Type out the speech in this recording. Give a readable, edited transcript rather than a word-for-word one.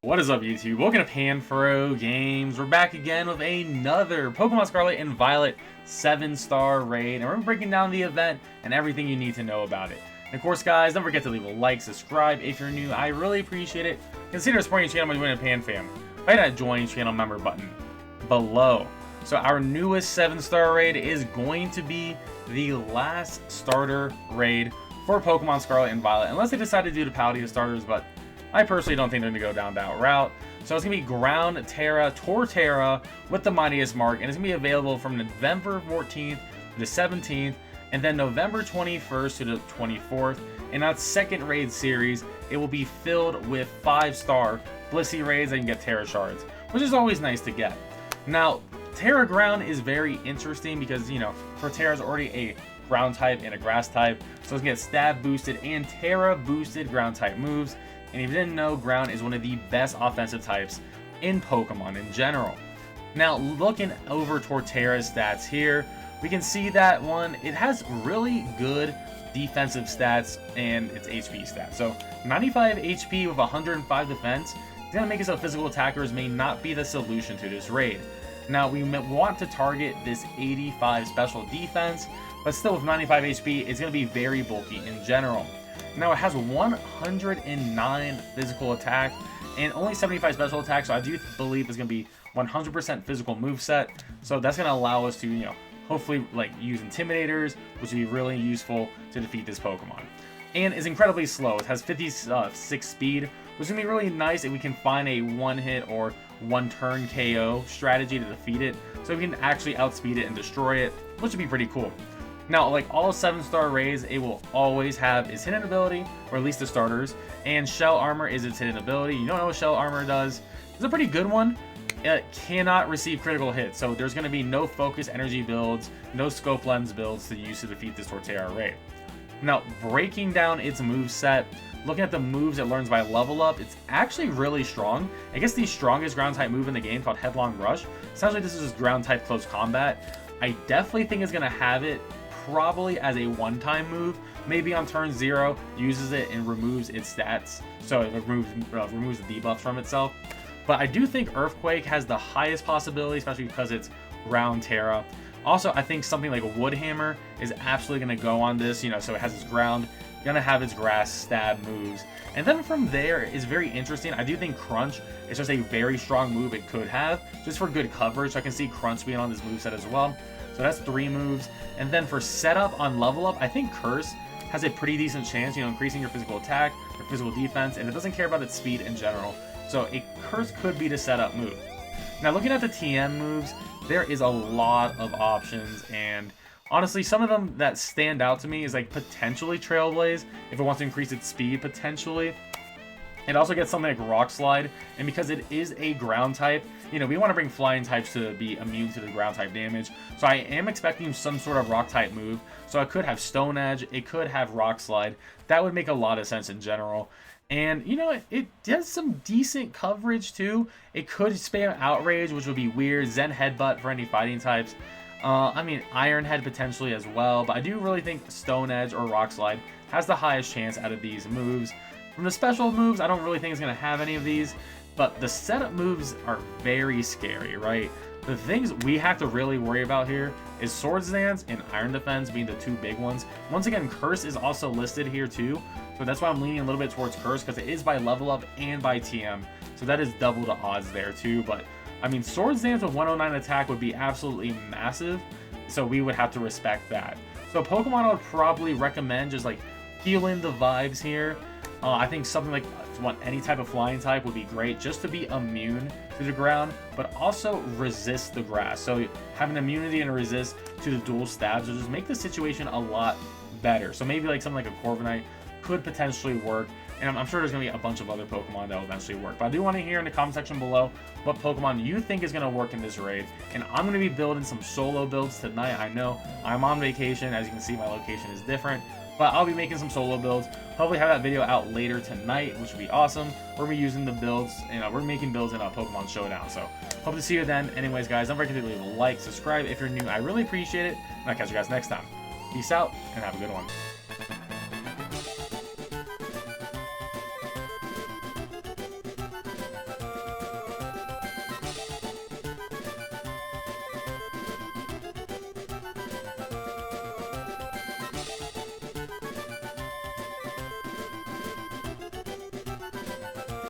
What is up, YouTube? Welcome to PanFro Games. We're back again with another Pokemon Scarlet and Violet 7-star raid, and we're breaking down the event and everything you need to know about it. And of course, guys, don't forget to leave a like, subscribe if you're new. I really appreciate it. Consider supporting the channel by joining PanFam. Hit that join channel member button below. So our newest 7-star raid is going to be the last starter raid for Pokemon Scarlet and Violet, unless they decide to do the Paldea starters, but I personally don't think they're going to go down that route. So it's going to be Ground, Tera, Torterra with the Mightiest Mark, and it's going to be available from November 14th to the 17th, and then November 21st to the 24th. In that second raid series, it will be filled with 5-star Blissey raids that you can get Tera shards, which is always nice to get. Now, Tera Ground is very interesting because, you know, Torterra is already a ground type and a grass type, so it's going to get stab boosted and Tera boosted ground type moves. And if you didn't know, ground is one of the best offensive types in Pokemon in general. Now, looking over Torterra's stats here, we can see that one, it has really good defensive stats and its HP stats. So 95 HP with 105 defense is going to make it so physical attackers may not be the solution to this raid. Now, we want to target this 85 special defense, but still with 95 HP, it's going to be very bulky in general. Now, it has 109 physical attack and only 75 special attack, so I do believe it's going to be 100% physical moveset. So that's going to allow us to, you know, hopefully like use Intimidators, which would be really useful to defeat this Pokemon. And is incredibly slow. It has 56 speed, which is going to be really nice if we can find a one-hit or one-turn KO strategy to defeat it, so we can actually outspeed it and destroy it, which would be pretty cool. Now, like all 7-star raids, it will always have its hidden ability, or at least the starters, and Shell Armor is its hidden ability. You don't know what Shell Armor does. It's a pretty good one. It cannot receive critical hits, so there's going to be no Focus Energy builds, no Scope Lens builds to use to defeat this Torterra raid. Now, breaking down its moveset, looking at the moves it learns by level up, it's actually really strong. I guess the strongest ground type move in the game, called Headlong Rush. Sounds like this is ground type close combat. I definitely think it's going to have it probably as a one-time move. Maybe on turn 0, uses it and removes its stats, so it removes the debuffs from itself. But I do think Earthquake has the highest possibility, especially because it's ground Tera. Also, I think something like a Wood Hammer is absolutely going to go on this, you know, so it has its ground, going to have its grass stab moves. And then from there is very interesting. I do think Crunch is just a very strong move it could have, just for good coverage. So I can see Crunch being on this moveset as well. So that's 3 moves. And then for setup on level up, I think Curse has a pretty decent chance, you know, increasing your physical attack, your physical defense, and it doesn't care about its speed in general. So a Curse could be the setup move. Now, looking at the TM moves, there is a lot of options, and honestly, some of them that stand out to me is like potentially Trailblaze, if it wants to increase its speed, potentially. It also gets something like Rock Slide, and because it is a ground type, you know, we want to bring flying types to be immune to the ground type damage. So I am expecting some sort of rock type move. So it could have Stone Edge, it could have Rock Slide. That would make a lot of sense in general. And, you know, it does some decent coverage too. It could spam Outrage, which would be weird. Zen Headbutt for any fighting types. I mean, Iron Head potentially as well. But I do really think Stone Edge or Rock Slide has the highest chance out of these moves. From the special moves, I don't really think it's going to have any of these, but the setup moves are very scary, right? The things we have to really worry about here is Swords Dance and Iron Defense being the 2 big ones. Once again, Curse is also listed here too, so that's why I'm leaning a little bit towards Curse, because it is by level up and by TM, so that is double the odds there too. But I mean, Swords Dance with 109 attack would be absolutely massive, so we would have to respect that. So Pokemon I would probably recommend just like healing the vibes here. I think something like any type of flying type would be great, just to be immune to the ground, but also resist the grass. So having immunity and resist to the dual stabs will just make the situation a lot better. So maybe like something like a Corviknight could potentially work, and I'm sure there's going to be a bunch of other Pokemon that will eventually work. But I do want to hear in the comment section below what Pokemon you think is going to work in this raid. And I'm going to be building some solo builds tonight. I know I'm on vacation. As you can see, my location is different, but I'll be making some solo builds. Hopefully have that video out later tonight, which would be awesome. We're going to be using the builds, and we're making builds in Pokemon Showdown. So hope to see you then. Anyways, guys, don't forget to leave a like, subscribe if you're new. I really appreciate it, and I'll catch you guys next time. Peace out, and have a good one.